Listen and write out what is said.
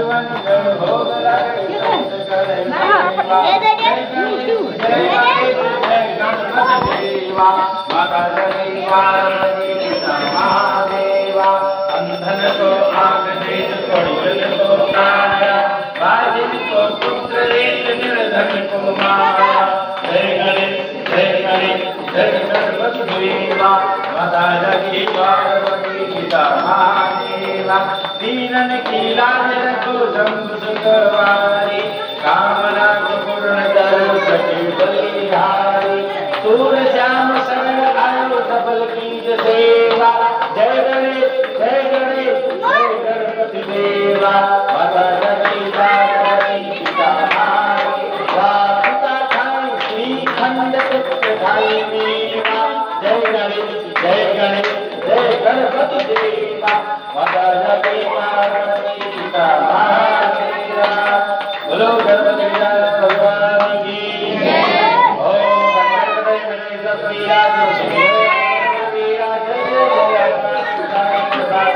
जीवन जय भोग लगे संत करे सेवा। जय गणपति देवा माता जय पार्वती पिता महादेवा। अंधन को आंख दे कोढ़ियन को काया बाजिन को पुत्र दे निर्धन को माया। जय गणेश जय गणपति देवा माता जय पार्वती पिता महादेवा। दीनन की लाज रखो शंभु सुखवारी कामना को पूर्ण करो सके बलिहारी। सूर श्याम सरल आयो सफल कीज सेवा। जय गणेश जय गणपति देवा माता जय पार्वती पिता महादेवा। पिता खाई श्रीखंड पुत्र खाई मेवा। जय गणेश जय गणपति देवा माता जय पार्वती पिता महादेवा। बोलो गणपति भगवान की जय। ओम गणपति गणेश